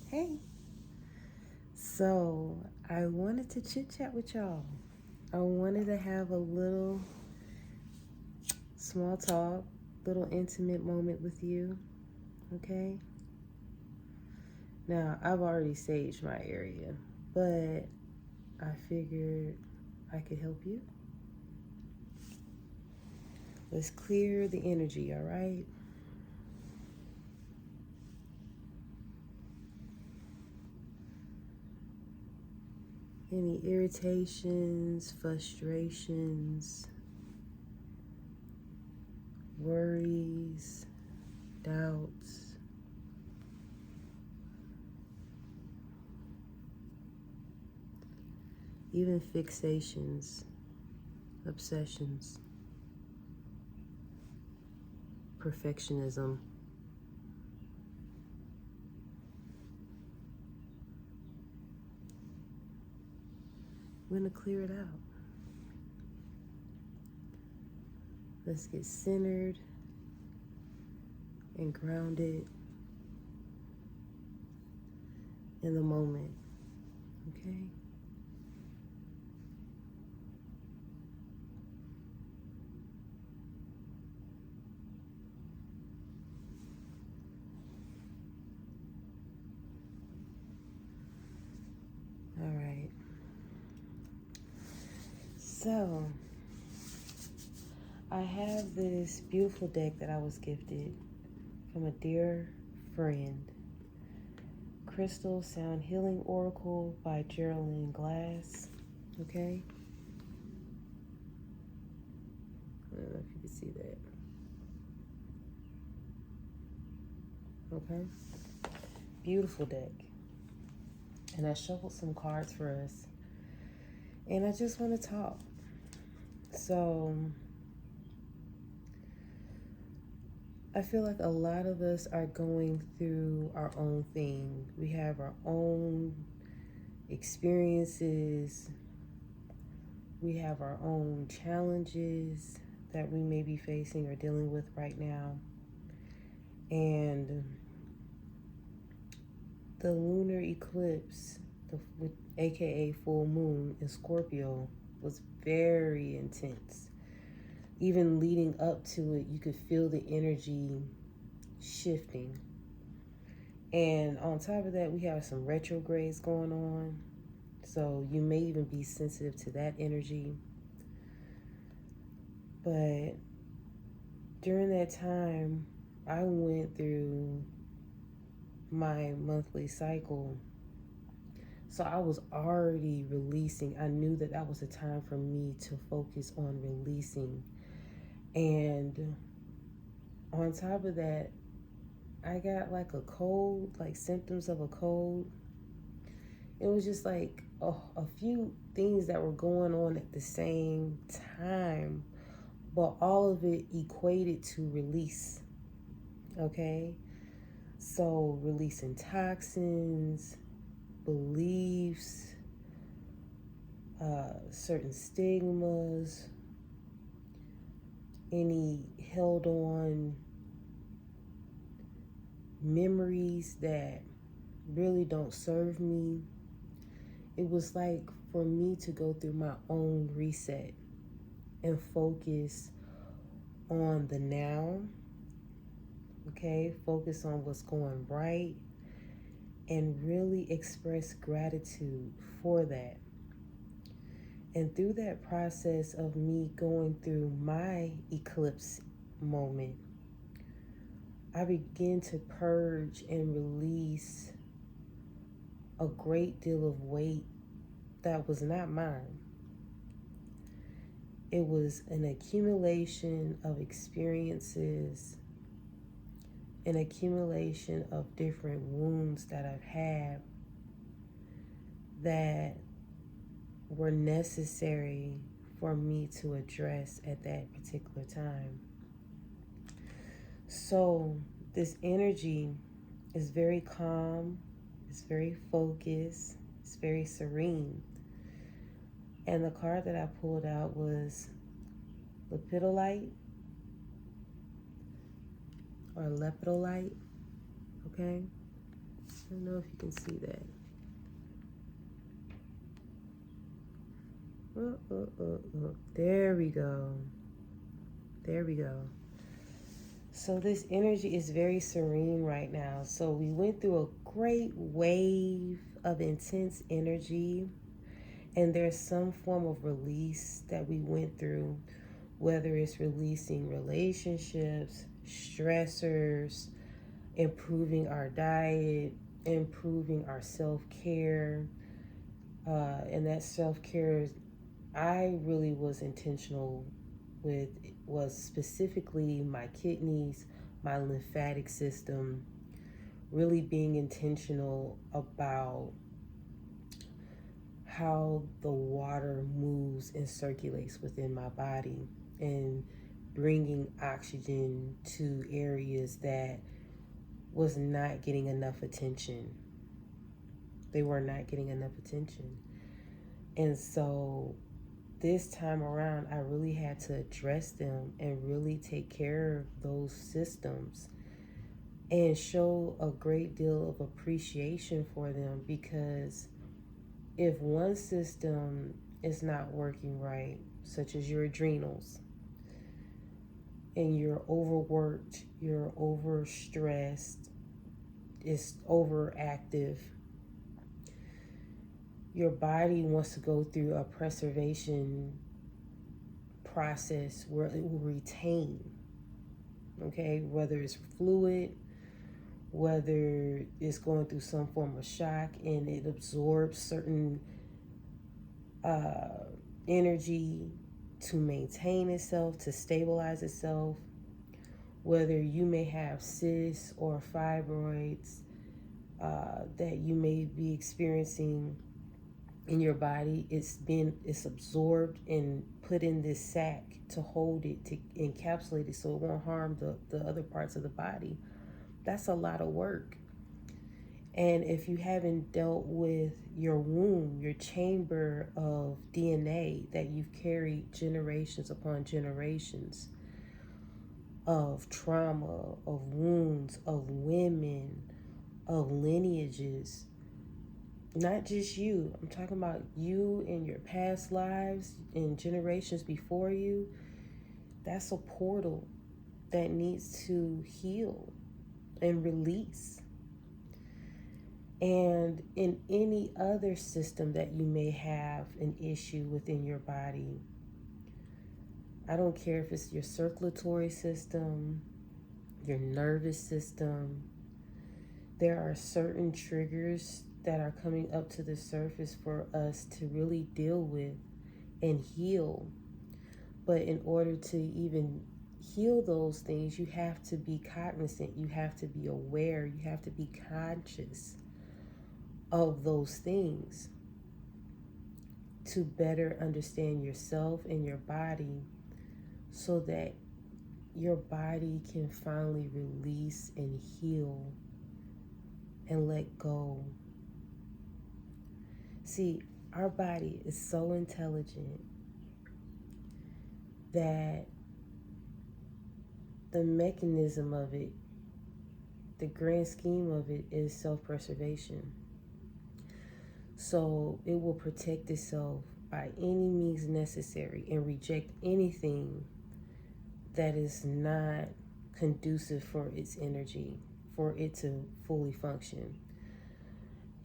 Hey, so I wanted to chit chat with y'all. I wanted to have a little small talk, little intimate moment with you, okay? Now, I've already saged my area, but I figured I could help you. Let's clear the energy, all right? Any irritations, frustrations, worries, doubts, even fixations, obsessions, perfectionism. I'm going to clear it out. Let's get centered and grounded in the moment, okay? All right. So, I have this beautiful deck that I was gifted from a dear friend. Crystal Sound Healing Oracle by Jeralyn Glass, okay? I don't know if you can see that. Okay? Beautiful deck. And I shuffled some cards for us. And I just want to talk. So, I feel like a lot of us are going through our own thing. We have our own experiences. We have our own challenges that we may be facing or dealing with right now. And the lunar eclipse, aka full moon in Scorpio, was very intense. Even leading up to it, you could feel the energy shifting. And on top of that, we have some retrogrades going on. So you may even be sensitive to that energy. But during that time, I went through my monthly cycle. So I was already releasing. I knew that that was a time for me to focus on releasing. And on top of that, I got like a cold, like symptoms of a cold. It was just like a few things that were going on at the same time, but all of it equated to release, okay? So releasing toxins, beliefs, certain stigmas, any held on memories that really don't serve me. It was like for me to go through my own reset and focus on the now, okay? Focus on what's going right and really express gratitude for that. And through that process of me going through my eclipse moment, I began to purge and release a great deal of weight that was not mine. It was an accumulation of experiences, an accumulation of different wounds that I've had that were necessary for me to address at that particular time. So this energy is very calm, it's very focused, it's very serene. And the card that I pulled out was lepidolite or lepidolite, okay? I don't know if you can see that. There we go. There we go. So this energy is very serene right now. So we went through a great wave of intense energy, and there's some form of release that we went through, whether it's releasing relationships, stressors, improving our diet, improving our self-care. And that self-care, I really was intentional with, was specifically my kidneys, my lymphatic system, really being intentional about how the water moves and circulates within my body and bringing oxygen to areas that was not getting enough attention. They were not getting enough attention. And so this time around, I really had to address them and really take care of those systems and show a great deal of appreciation for them, because if one system is not working right, such as your adrenals, and you're overworked, you're overstressed, it's overactive, your body wants to go through a preservation process where it will retain, okay, whether it's fluid, whether it's going through some form of shock and it absorbs certain energy to maintain itself, to stabilize itself, whether you may have cysts or fibroids that you may be experiencing in your body. It's absorbed and put in this sac to hold it, to encapsulate it so it won't harm the other parts of the body. That's a lot of work. And if you haven't dealt with your womb, your chamber of DNA that you've carried generations upon generations of trauma, of wounds, of women, of lineages, not just you, I'm talking about you and your past lives and generations before you, that's a portal that needs to heal and release. And in any other system that you may have an issue within your body, I don't care if it's your circulatory system, your nervous system, there are certain triggers that are coming up to the surface for us to really deal with and heal. But in order to even heal those things, you have to be cognizant, you have to be aware, you have to be conscious of those things to better understand yourself and your body, so that your body can finally release and heal and let go. See, our body is so intelligent that the mechanism of it, the grand scheme of it, is self-preservation. So it will protect itself by any means necessary and reject anything that is not conducive for its energy, for it to fully function.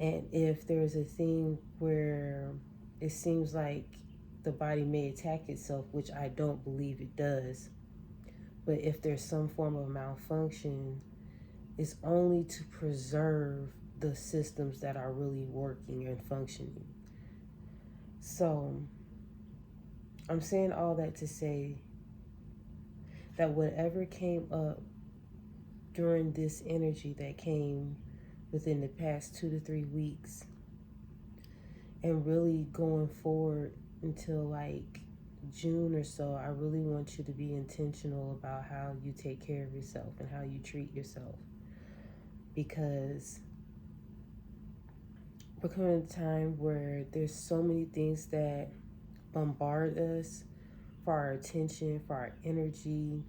And if there's a thing where it seems like the body may attack itself, which I don't believe it does, but if there's some form of malfunction, it's only to preserve the systems that are really working and functioning. So I'm saying all that to say that whatever came up during this energy that came within the past 2 to 3 weeks, and really going forward until like June or so, I really want you to be intentional about how you take care of yourself and how you treat yourself, because we're coming to a time where there's so many things that bombard us for our attention, for our energy,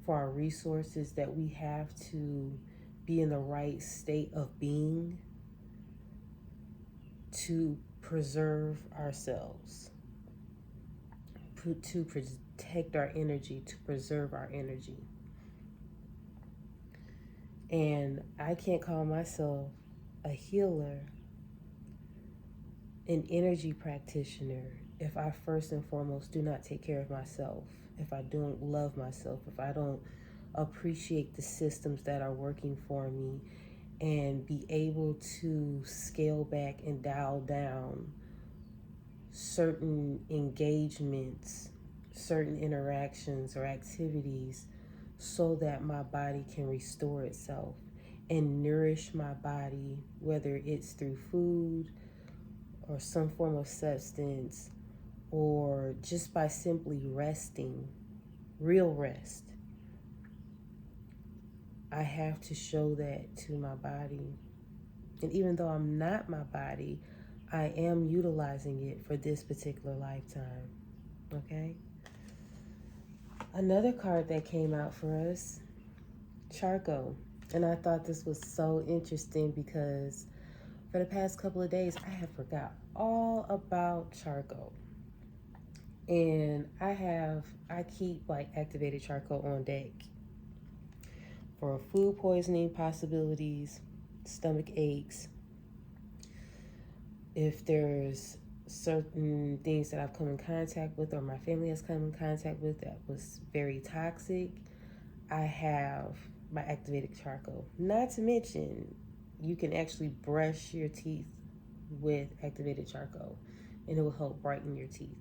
for our resources, that we have to be in the right state of being to preserve ourselves, to protect our energy, to preserve our energy. And I can't call myself a healer, an energy practitioner, if I first and foremost do not take care of myself, if I don't love myself, if I don't appreciate the systems that are working for me, and be able to scale back and dial down certain engagements, certain interactions or activities, so that my body can restore itself and nourish my body, whether it's through food or some form of substance, or just by simply resting, real rest. I have to show that to my body. And even though I'm not my body, I am utilizing it for this particular lifetime. Okay? Another card that came out for us, charcoal. And I thought this was so interesting because for the past couple of days, I have forgot all about charcoal. And I keep like activated charcoal on deck for food poisoning possibilities, stomach aches. If there's certain things that I've come in contact with or my family has come in contact with that was very toxic, I have my activated charcoal. Not to mention, you can actually brush your teeth with activated charcoal, and it will help brighten your teeth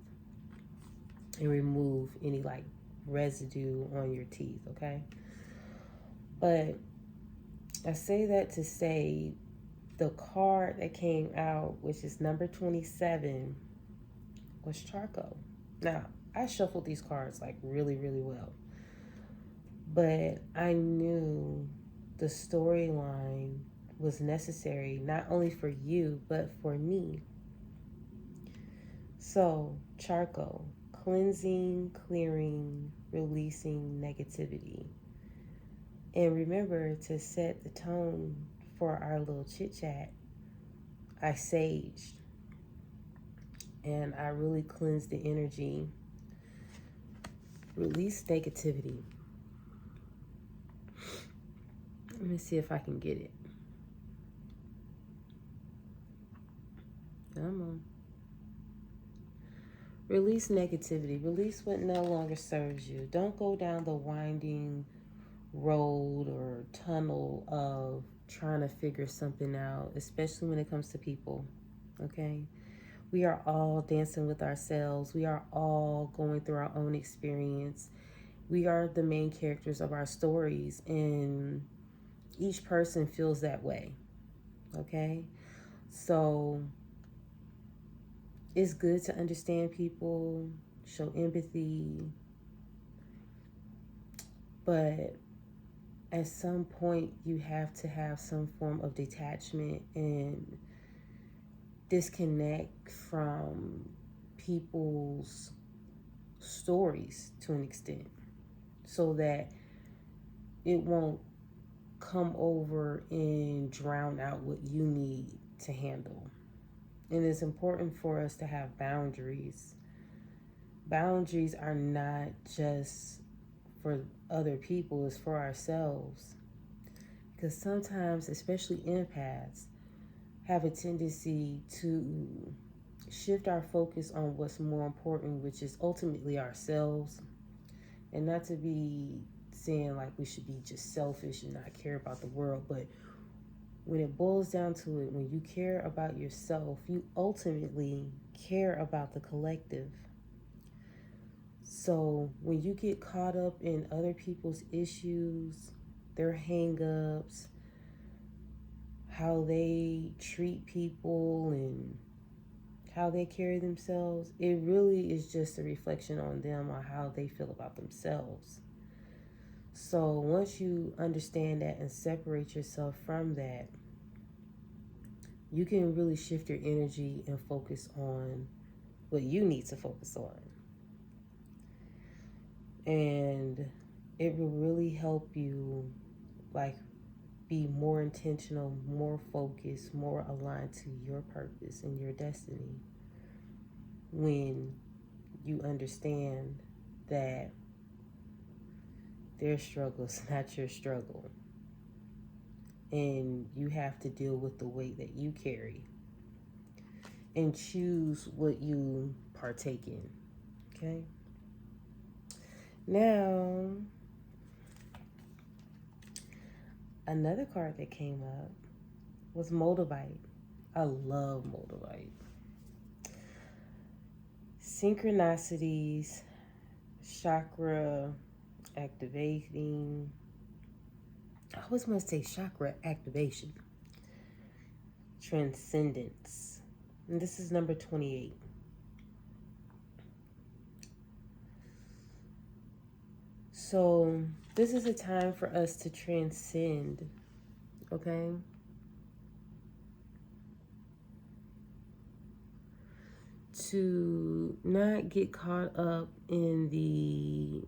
and remove any like residue on your teeth, okay? But I say that to say the card that came out, which is number 27, was charcoal. Now, I shuffled these cards like really, really well. But I knew the storyline was necessary, not only for you, but for me. So, charcoal, cleansing, clearing, releasing negativity. And remember to set the tone for our little chit chat. I saged and I really cleansed the energy, release negativity. Let me see if I can get it. Come on. Release negativity. Release what no longer serves you. Don't go down the winding road or tunnel of trying to figure something out, especially when it comes to people, okay? We are all dancing with ourselves. We are all going through our own experience. We are the main characters of our stories, and each person feels that way, okay? So it's good to understand people, show empathy, but at some point you have to have some form of detachment and disconnect from people's stories to an extent, so that it won't come over and drown out what you need to handle. And it's important for us to have boundaries. Boundaries are not just for other people, it's for ourselves. Because sometimes, especially empaths, have a tendency to shift our focus on what's more important, which is ultimately ourselves. And not to be saying like we should be just selfish and not care about the world, but when it boils down to it, when you care about yourself, you ultimately care about the collective. So when you get caught up in other people's issues, their hang-ups, how they treat people and how they carry themselves, it really is just a reflection on them, on how they feel about themselves. So once you understand that and separate yourself from that, you can really shift your energy and focus on what you need to focus on. And it will really help you like be more intentional, more focused, more aligned to your purpose and your destiny when you understand that their struggle is not your struggle. And you have to deal with the weight that you carry and choose what you partake in. Okay? Now, another card that came up was Moldavite. I love Moldavite. Synchronicities, chakra activating. I always want to say chakra activation. Transcendence. And this is number 28. So this is a time for us to transcend, okay? To not get caught up in the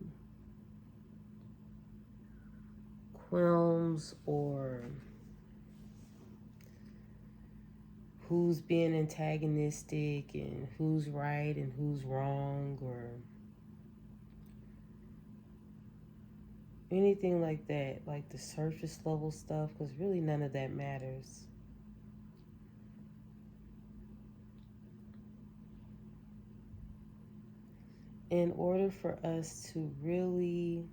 qualms or who's being antagonistic and who's right and who's wrong or anything like that, like the surface level stuff, because really none of that matters. In order for us to really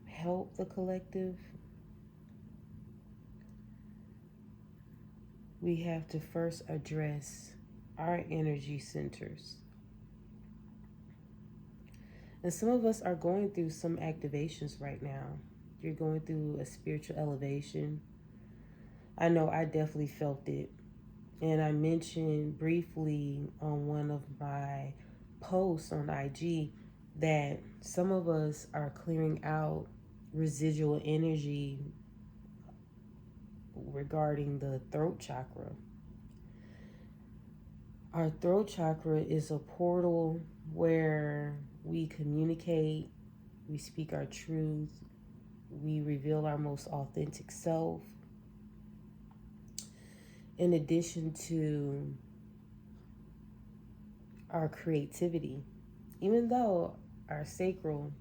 help the collective, we have to first address our energy centers. And some of us are going through some activations right now. You're going through a spiritual elevation. I know I definitely felt it. And I mentioned briefly on one of my posts on IG that some of us are clearing out residual energy regarding the throat chakra. Our throat chakra is a portal where we communicate, we speak our truth, we reveal our most authentic self. In addition to our creativity, even though our sacral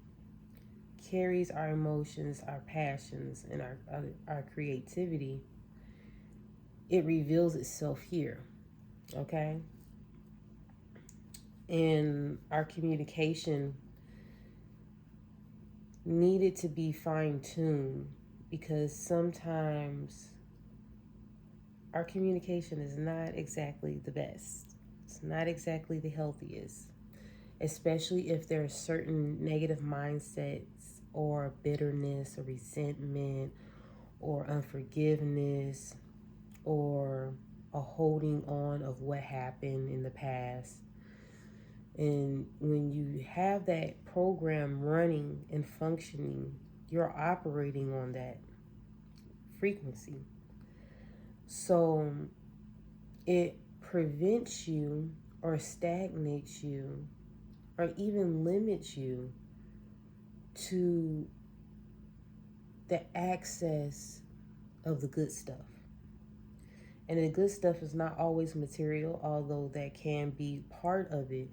carries our emotions, our passions, and our creativity, it reveals itself here, okay? And our communication needed to be fine-tuned because sometimes our communication is not exactly the best. It's not exactly the healthiest, especially if there are certain negative mindsets or bitterness or resentment or unforgiveness or a holding on of what happened in the past. And when you have that program running and functioning, you're operating on that frequency. So it prevents you or stagnates you or even limits you to the access of the good stuff. And the good stuff is not always material, although that can be part of it,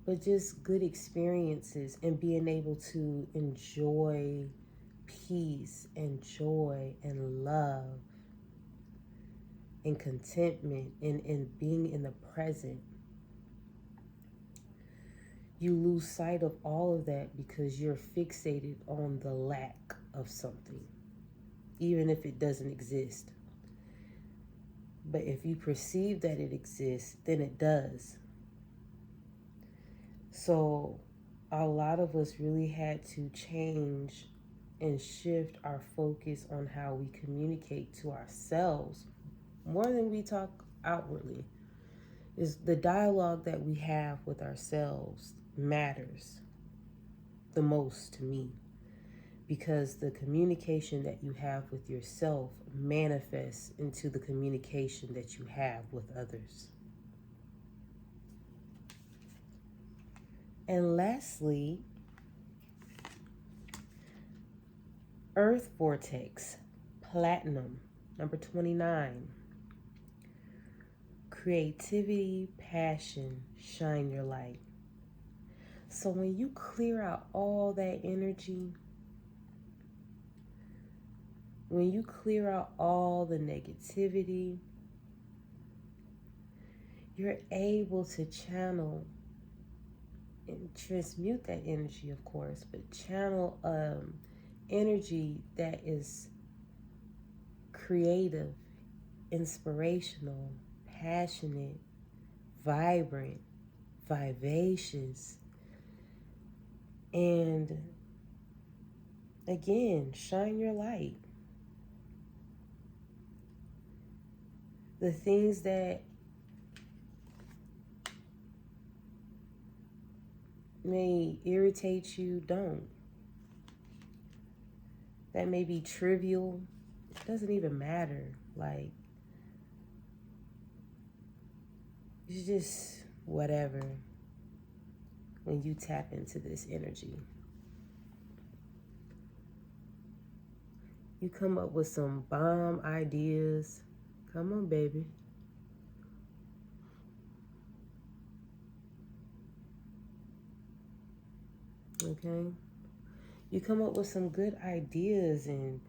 but just good experiences and being able to enjoy peace and joy and love and contentment and being in the present. You lose sight of all of that because you're fixated on the lack of something, even if it doesn't exist. But if you perceive that it exists, then it does. So a lot of us really had to change and shift our focus on how we communicate to ourselves more than we talk outwardly. Is the dialogue that we have with ourselves matters the most to me, because the communication that you have with yourself manifests into the communication that you have with others. And lastly, Earth vortex, platinum, number 29. Creativity, passion, shine your light. So when you clear out all that energy, when you clear out all the negativity, you're able to channel and transmute that energy, of course, but channel energy that is creative, inspirational, passionate, vibrant, vivacious, and again, shine your light. The things that may irritate you, don't. That may be trivial. It doesn't even matter. Like, it's just whatever when you tap into this energy. You come up with some bomb ideas. Come on, baby. Okay? You come up with some good ideas and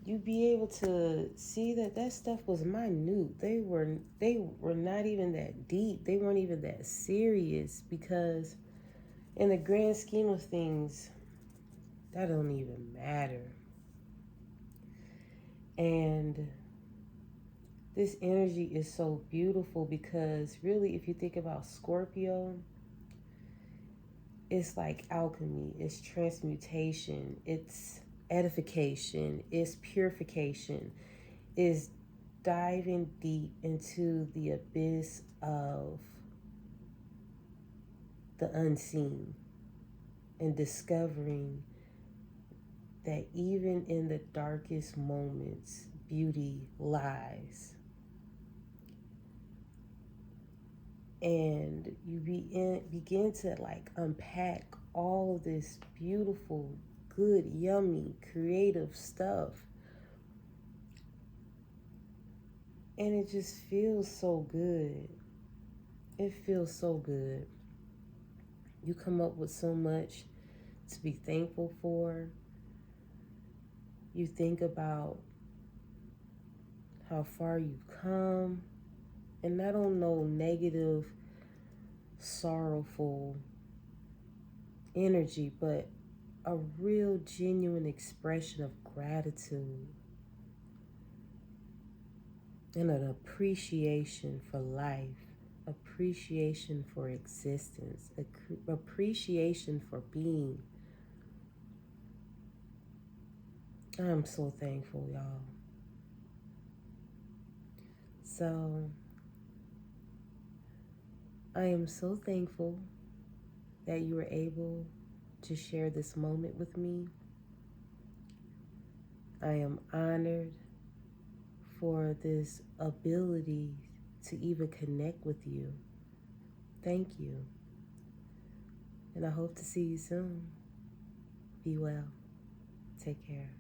you be able to see that that stuff was minute. They were not even that deep. They weren't even that serious, because in the grand scheme of things, that don't even matter. And this energy is so beautiful because really, if you think about Scorpio, it's like alchemy, it's transmutation, it's edification, it's purification, it's diving deep into the abyss of the unseen and discovering that even in the darkest moments, beauty lies. And you begin to like unpack all of this beautiful, good, yummy, creative stuff. And it just feels so good. It feels so good. You come up with so much to be thankful for. You think about how far you've come. And not on no negative, sorrowful energy, but a real genuine expression of gratitude and an appreciation for life, appreciation for existence, appreciation for being. I'm so thankful, y'all. So I am so thankful that you were able to share this moment with me. I am honored for this ability to even connect with you. Thank you. And I hope to see you soon. Be well. Take care.